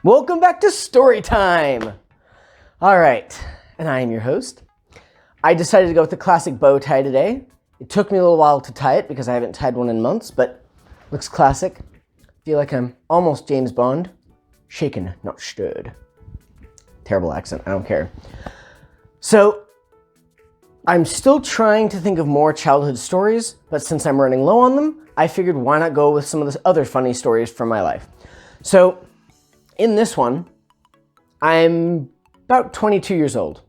Welcome back to story time. All right, and I am your host. I decided to go with the classic bow tie today. It took me a little while to tie it because I haven't tied one in months, but looks classic. Feel like I'm almost James Bond. Shaken, not stirred. Terrible accent, I don't care. So, I'm still trying to think of more childhood stories, but since I'm running low on them, I figured why not go with some of the other funny stories from my life. So, in this one, I'm about 22 years old.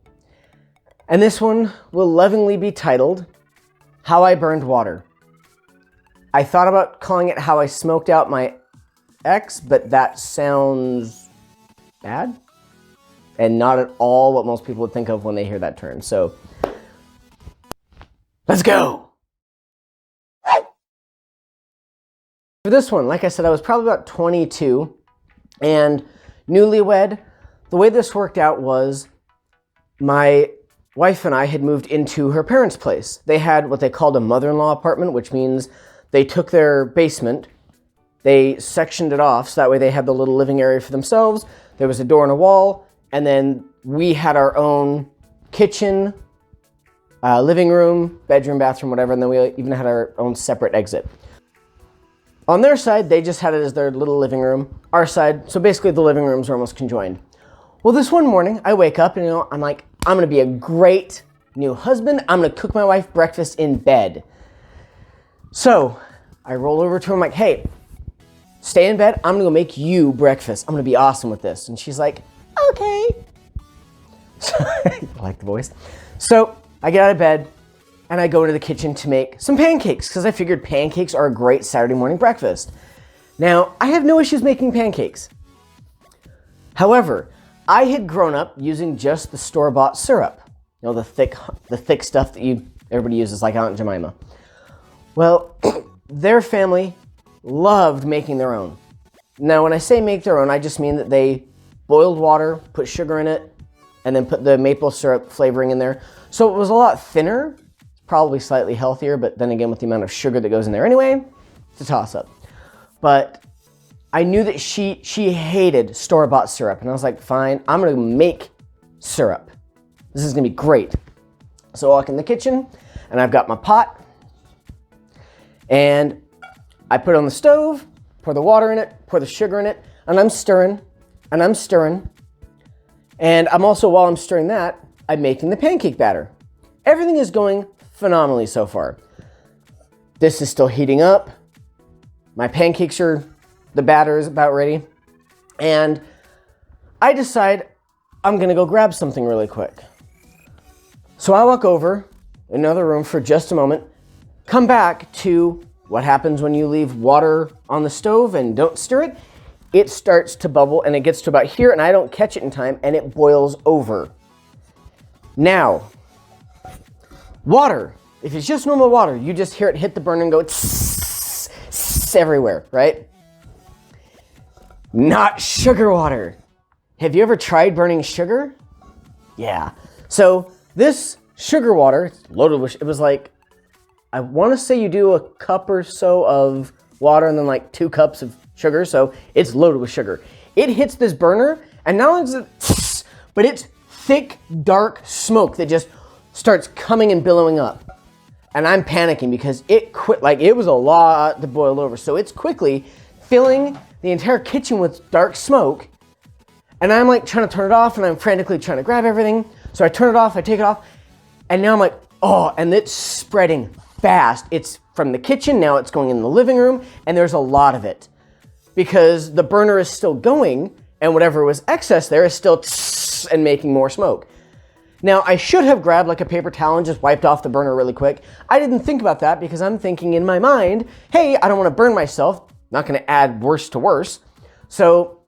And this one will lovingly be titled, How I Burned Water. I thought about calling it How I Smoked Out My Ex, but that sounds bad. And not at all what most people would think of when they hear that term. So, let's go! For this one, like I said, I was probably about 22 and newlywed. The way this worked out was my wife and I had moved into her parents' place. They had what they called a mother-in-law apartment, which means they took their basement, they sectioned it off, so that way they had the little living area for themselves. There was a door and a wall, and then we had our own kitchen, living room, bedroom, bathroom, whatever, and then we even had our own separate exit. On their side, they just had it as their little living room. Our side, so basically the living rooms are almost conjoined. Well, this one morning, I wake up and I'm like, I'm gonna be a great new husband. I'm gonna cook my wife breakfast in bed. So I roll over to her, I'm like, hey, stay in bed. I'm gonna go make you breakfast. I'm gonna be awesome with this. And she's like, okay. I like the voice. So I get out of bed and I go into the kitchen to make some pancakes because I figured pancakes are a great Saturday morning breakfast. Now, I have no issues making pancakes. However, I had grown up using just the store-bought syrup. You know, the thick stuff that everybody uses, like Aunt Jemima. Well, their family loved making their own. Now, when I say make their own, I just mean that they boiled water, put sugar in it, and then put the maple syrup flavoring in there. So it was a lot thinner, probably slightly healthier, but then again, with the amount of sugar that goes in there anyway, it's a toss-up. But I knew that she hated store-bought syrup, and I was like, fine, I'm gonna make syrup. This is gonna be great. So I walk in the kitchen, and I've got my pot, and I put it on the stove, pour the water in it, pour the sugar in it, and I'm stirring, and I'm stirring. And I'm also, while I'm stirring that, I'm making the pancake batter. Everything is going phenomenally so far. This is still heating up. My pancakes the batter is about ready. And I decide I'm gonna go grab something really quick. So I walk over in another room for just a moment, come back to what happens when you leave water on the stove and don't stir it. It starts to bubble and it gets to about here and I don't catch it in time and it boils over. Now, water, if it's just normal water, you just hear it hit the burner and go tss, tss, everywhere, right? Not sugar water. Have you ever tried burning sugar? Yeah. So this sugar water, it's loaded with, it was like, I want to say you do a cup or so of water and then like 2 cups of sugar, so it's loaded with sugar. It hits this burner and not only is it tss, but it's thick, dark smoke that just starts coming and billowing up. And I'm panicking because it was a lot to boil over. So it's quickly filling the entire kitchen with dark smoke. And I'm like trying to turn it off and I'm frantically trying to grab everything. So I turn it off, I take it off. And now I'm like, oh, and it's spreading fast. It's from the kitchen, now it's going in the living room. And there's a lot of it because the burner is still going and whatever was excess there is still tss and making more smoke. Now, I should have grabbed like a paper towel and just wiped off the burner really quick. I didn't think about that because I'm thinking in my mind, hey, I don't want to burn myself. Not going to add worse to worse. So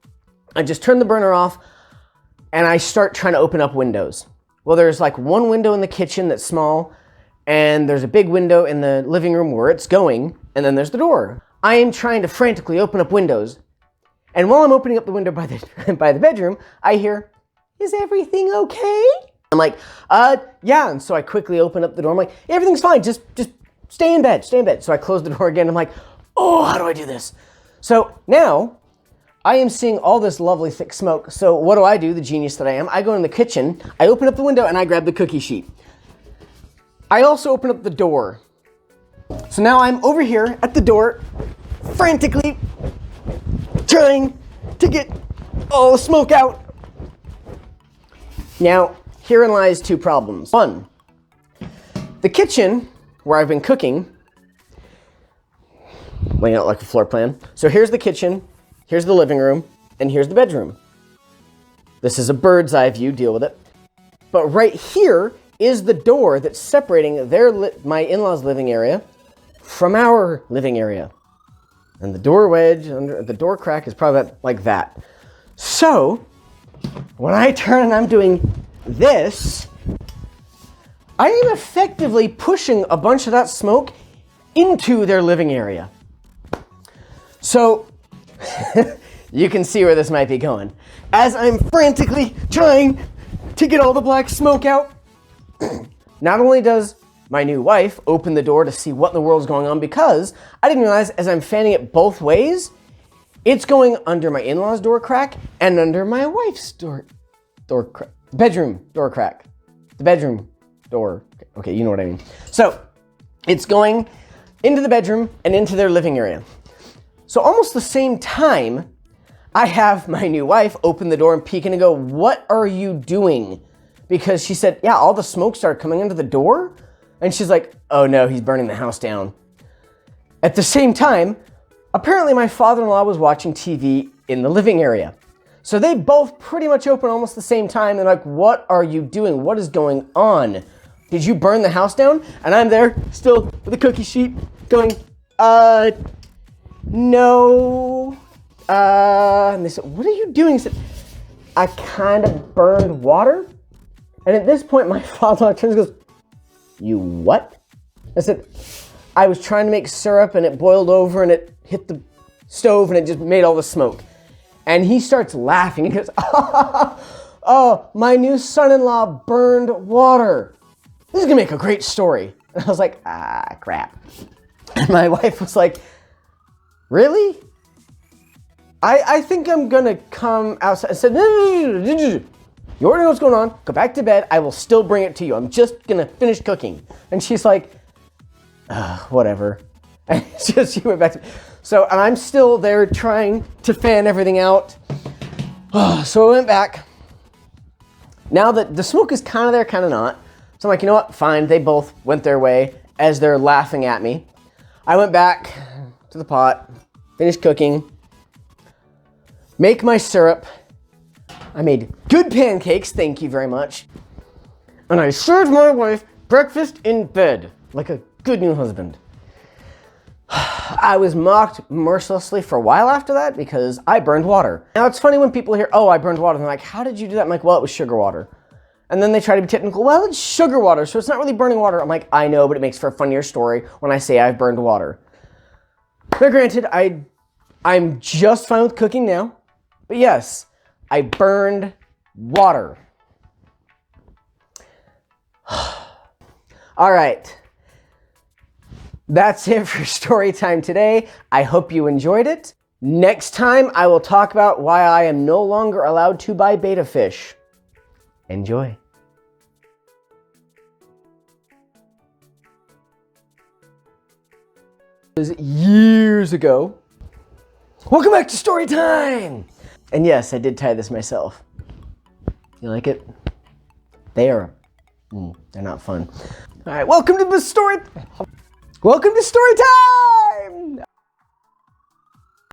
I just turn the burner off and I start trying to open up windows. Well, there's like one window in the kitchen that's small and there's a big window in the living room where it's going and then there's the door. I am trying to frantically open up windows. And while I'm opening up the window by the bedroom, I hear, is everything okay? I'm like, yeah. And so I quickly open up the door. I'm like, everything's fine. Just stay in bed, stay in bed. So I close the door again. I'm like, oh, how do I do this? So now I am seeing all this lovely thick smoke. So what do? The genius that I am, I go in the kitchen, I open up the window, and I grab the cookie sheet. I also open up the door. So now I'm over here at the door, frantically trying to get all the smoke out. Now, herein lies two problems. One, the kitchen where I've been cooking, laying out like a floor plan. So here's the kitchen, here's the living room, and here's the bedroom. This is a bird's eye view, deal with it. But right here is the door that's separating my in-laws' living area from our living area. And the door wedge, under the door crack is probably about like that. So, when I turn and I'm doing this, I am effectively pushing a bunch of that smoke into their living area. So, you can see where this might be going. As I'm frantically trying to get all the black smoke out, not only does my new wife open the door to see what in the world is going on, because I didn't realize as I'm fanning it both ways, it's going under my in-laws' door crack and under my wife's bedroom door crack. The bedroom door. Okay, you know what I mean. So it's going into the bedroom and into their living area. So almost the same time, I have my new wife open the door and peek in and go, "What are you doing?" Because she said, yeah, all the smoke started coming under the door. And she's like, "Oh no, he's burning the house down." At the same time, apparently my father-in-law was watching TV in the living area. So they both pretty much open almost the same time. They're like, "What are you doing? What is going on? Did you burn the house down?" And I'm there still with a cookie sheet going, no. And they said, "What are you doing?" I said, "I kind of burned water." And at this point, my father-in-law turns and goes, "You what?" I said, "I was trying to make syrup and it boiled over and it hit the stove and it just made all the smoke." And he starts laughing. He goes, "Oh, my new son-in-law burned water. This is gonna make a great story." And I was like, crap. And my wife was like, "Really? I think I'm gonna come outside." I said, "No. You already know what's going on. Go back to bed. I will still bring it to you. I'm just gonna finish cooking." And she's like, whatever. And she went back to, and I'm still there trying to fan everything out. So I went back. Now that the smoke is kind of there, kind of not. So I'm like, you know what? Fine. They both went their way as they're laughing at me. I went back to the pot, finished cooking, make my syrup. I made good pancakes, thank you very much. And I served my wife breakfast in bed, like a good new husband. I was mocked mercilessly for a while after that because I burned water. Now it's funny when people hear, "Oh, I burned water," and they're like, "How did you do that?" I'm like, "Well, it was sugar water." And then they try to be technical. "Well, it's sugar water, so it's not really burning water." I'm like, "I know, but it makes for a funnier story when I say I've burned water." Now granted, I'm just fine with cooking now, but yes, I burned water. All right. That's it for story time today. I hope you enjoyed it. Next time, I will talk about why I am no longer allowed to buy betta fish. Enjoy. Years ago. Welcome back to story time. And yes, I did tie this myself. You like it? They're not fun. All right, welcome to story time!